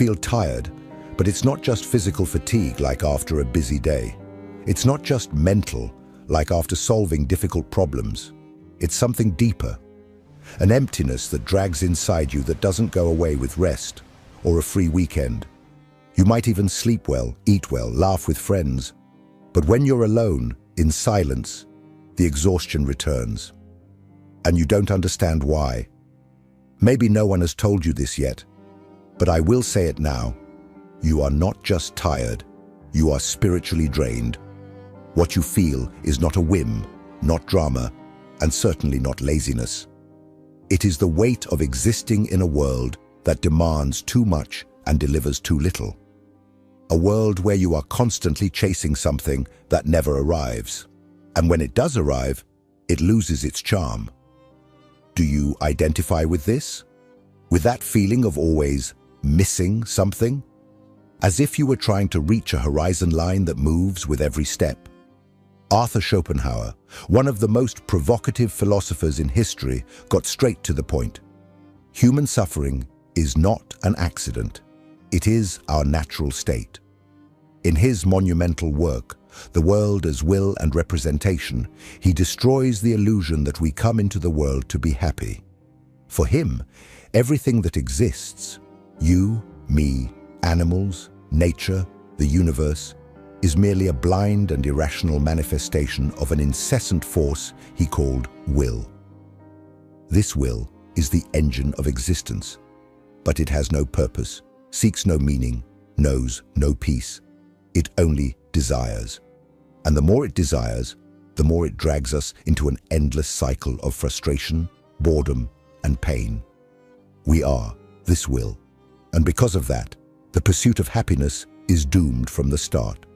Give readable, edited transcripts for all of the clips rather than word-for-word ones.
feel tired, but it's not just physical fatigue like after a busy day. It's not just mental, like after solving difficult problems. It's something deeper. An emptiness that drags inside you that doesn't go away with rest or a free weekend. You might even sleep well, eat well, laugh with friends. But when you're alone, in silence, the exhaustion returns. And you don't understand why. Maybe no one has told you this yet, but I will say it now. You are not just tired, you are spiritually drained. What you feel is not a whim, not drama, and certainly not laziness. It is the weight of existing in a world that demands too much and delivers too little. A world where you are constantly chasing something that never arrives. And when it does arrive, it loses its charm. Do you identify with this? With that feeling of always missing something? As if you were trying to reach a horizon line that moves with every step. Arthur Schopenhauer, one of the most provocative philosophers in history, got straight to the point. Human suffering is not an accident. It is our natural state. In his monumental work, The World as Will and Representation, he destroys the illusion that we come into the world to be happy. For him, everything that exists, you, me, animals, nature, the universe, is merely a blind and irrational manifestation of an incessant force he called will. This will is the engine of existence, but it has no purpose, seeks no meaning, knows no peace. It only desires. And the more it desires, the more it drags us into an endless cycle of frustration, boredom, and pain. We are this will, and because of that, the pursuit of happiness is doomed from the start.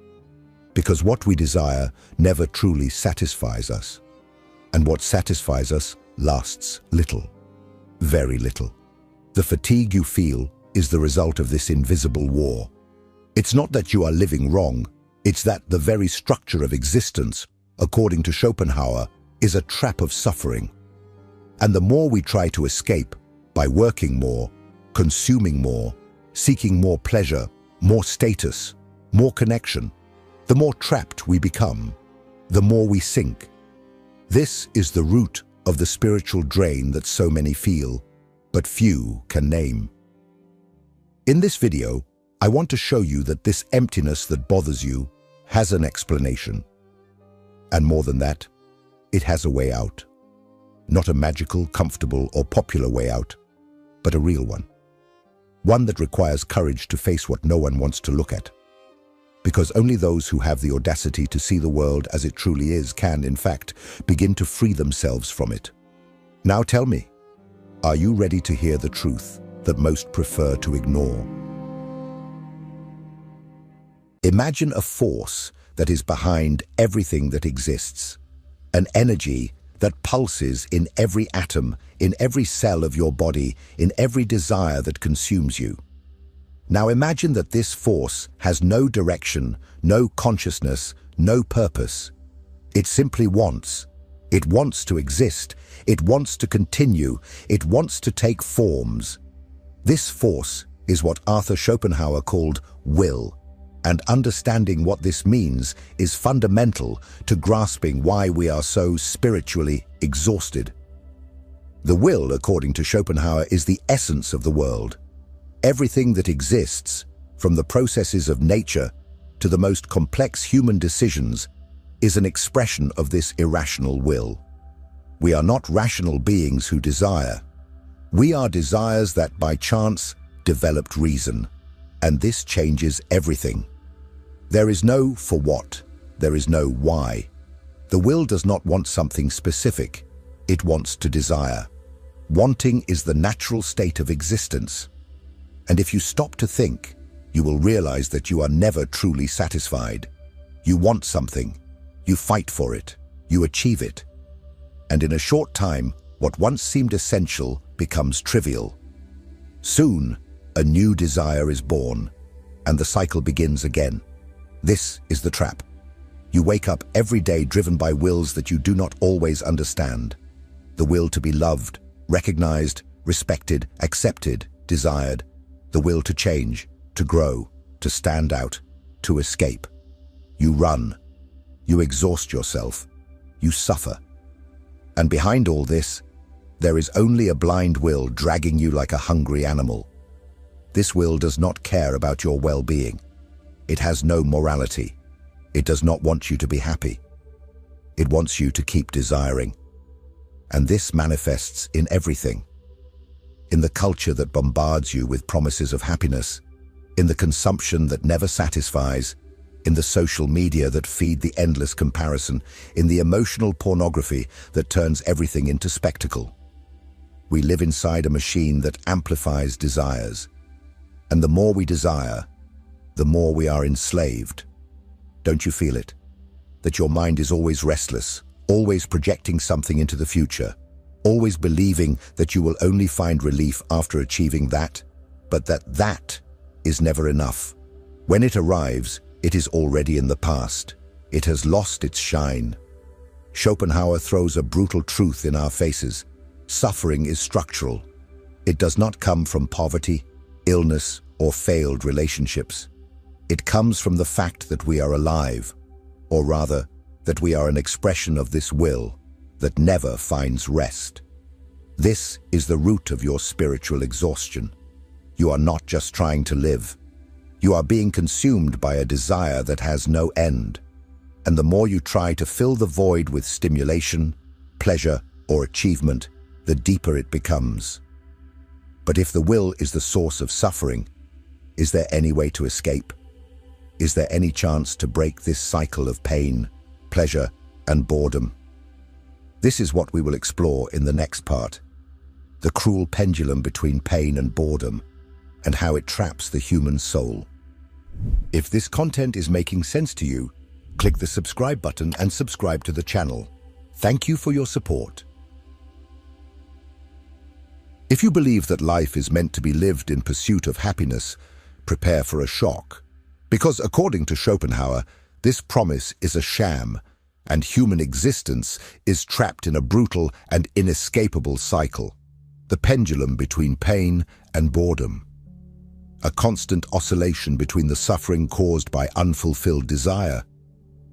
Because what we desire never truly satisfies us, and what satisfies us lasts little, very little. The fatigue you feel is the result of this invisible war. It's not that you are living wrong, it's that the very structure of existence, according to Schopenhauer, is a trap of suffering. And the more we try to escape, by working more, consuming more, seeking more pleasure, more status, more connection, the more trapped we become, the more we sink. This is the root of the spiritual drain that so many feel, but few can name. In this video, I want to show you that this emptiness that bothers you has an explanation. And more than that, it has a way out. Not a magical, comfortable, or popular way out, but a real one. One that requires courage to face what no one wants to look at. Because only those who have the audacity to see the world as it truly is can, in fact, begin to free themselves from it. Now tell me, are you ready to hear the truth that most prefer to ignore? Imagine a force that is behind everything that exists, an energy that pulses in every atom, in every cell of your body, in every desire that consumes you. Now imagine that this force has no direction, no consciousness, no purpose. It simply wants. It wants to exist. It wants to continue. It wants to take forms. This force is what Arthur Schopenhauer called will. And understanding what this means is fundamental to grasping why we are so spiritually exhausted. The will, according to Schopenhauer, is the essence of the world. Everything that exists, from the processes of nature to the most complex human decisions, is an expression of this irrational will. We are not rational beings who desire. We are desires that by chance developed reason, and this changes everything. There is no for what, there is no why. The will does not want something specific, it wants to desire. Wanting is the natural state of existence. And if you stop to think, you will realize that you are never truly satisfied. You want something, you fight for it, you achieve it. And in a short time, what once seemed essential becomes trivial. Soon, a new desire is born, and the cycle begins again. This is the trap. You wake up every day driven by wills that you do not always understand. The will to be loved, recognized, respected, accepted, desired. The will to change, to grow, to stand out, to escape. You run. You exhaust yourself. You suffer. And behind all this, there is only a blind will dragging you like a hungry animal. This will does not care about your well-being. It has no morality. It does not want you to be happy. It wants you to keep desiring. And this manifests in everything. In the culture that bombards you with promises of happiness, in the consumption that never satisfies, in the social media that feed the endless comparison, in the emotional pornography that turns everything into spectacle. We live inside a machine that amplifies desires. And the more we desire, the more we are enslaved. Don't you feel it? That your mind is always restless, always projecting something into the future, always believing that you will only find relief after achieving that, but that is never enough. When it arrives, it is already in the past. It has lost its shine. Schopenhauer throws a brutal truth in our faces. Suffering is structural. It does not come from poverty, illness, or failed relationships. It comes from the fact that we are alive, or rather, that we are an expression of this will that never finds rest. This is the root of your spiritual exhaustion. You are not just trying to live. You are being consumed by a desire that has no end. And the more you try to fill the void with stimulation, pleasure, or achievement, the deeper it becomes. But if the will is the source of suffering, is there any way to escape? Is there any chance to break this cycle of pain, pleasure, and boredom? This is what we will explore in the next part. The cruel pendulum between pain and boredom, and how it traps the human soul. If this content is making sense to you, click the subscribe button and subscribe to the channel. Thank you for your support. If you believe that life is meant to be lived in pursuit of happiness, prepare for a shock. Because according to Schopenhauer, this promise is a sham, and human existence is trapped in a brutal and inescapable cycle. The pendulum between pain and boredom. A constant oscillation between the suffering caused by unfulfilled desire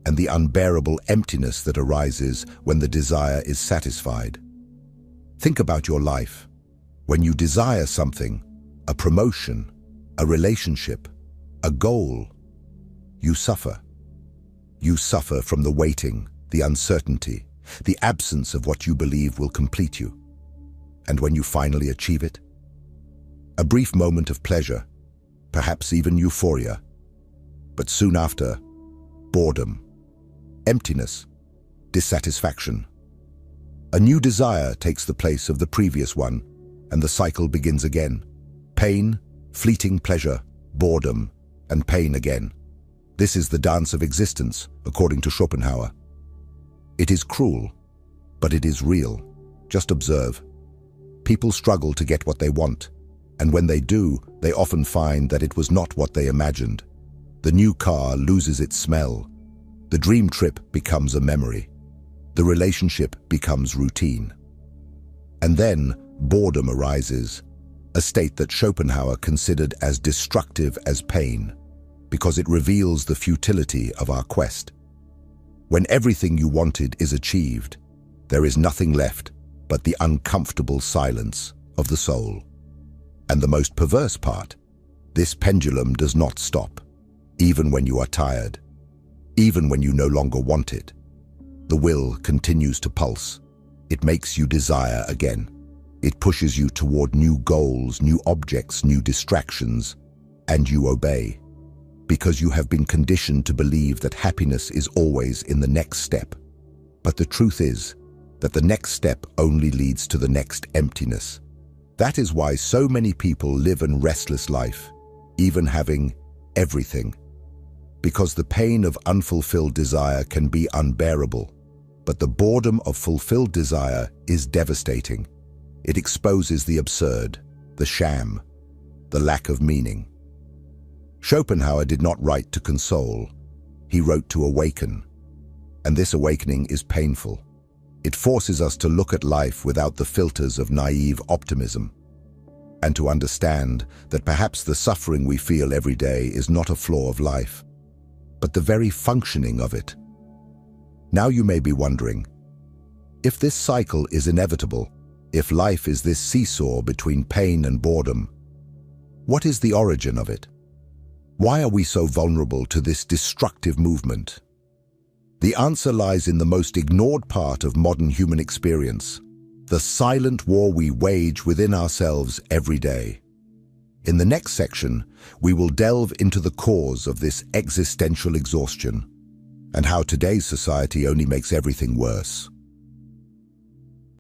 and the unbearable emptiness that arises when the desire is satisfied. Think about your life. When you desire something, a promotion, a relationship, a goal, you suffer. You suffer from the waiting, the uncertainty, the absence of what you believe will complete you. And when you finally achieve it, a brief moment of pleasure, perhaps even euphoria, but soon after, boredom, emptiness, dissatisfaction. A new desire takes the place of the previous one, and the cycle begins again. Pain, fleeting pleasure, boredom, and pain again. This is the dance of existence, according to Schopenhauer. It is cruel, but it is real. Just observe. People struggle to get what they want, and when they do, they often find that it was not what they imagined. The new car loses its smell. The dream trip becomes a memory. The relationship becomes routine. And then, boredom arises, a state that Schopenhauer considered as destructive as pain, because it reveals the futility of our quest. When everything you wanted is achieved, there is nothing left but the uncomfortable silence of the soul. And the most perverse part, this pendulum does not stop, even when you are tired, even when you no longer want it. The will continues to pulse. It makes you desire again. It pushes you toward new goals, new objects, new distractions, and you obey. Because you have been conditioned to believe that happiness is always in the next step. But the truth is that the next step only leads to the next emptiness. That is why so many people live a restless life, even having everything. Because the pain of unfulfilled desire can be unbearable, but the boredom of fulfilled desire is devastating. It exposes the absurd, the sham, the lack of meaning. Schopenhauer did not write to console. He wrote to awaken. And this awakening is painful. It forces us to look at life without the filters of naive optimism. and to understand that perhaps the suffering we feel every day is not a flaw of life, but the very functioning of it. Now you may be wondering, if this cycle is inevitable, if life is this seesaw between pain and boredom, what is the origin of it? Why are we so vulnerable to this destructive movement? The answer lies in the most ignored part of modern human experience, the silent war we wage within ourselves every day. In the next section, we will delve into the cause of this existential exhaustion and how today's society only makes everything worse.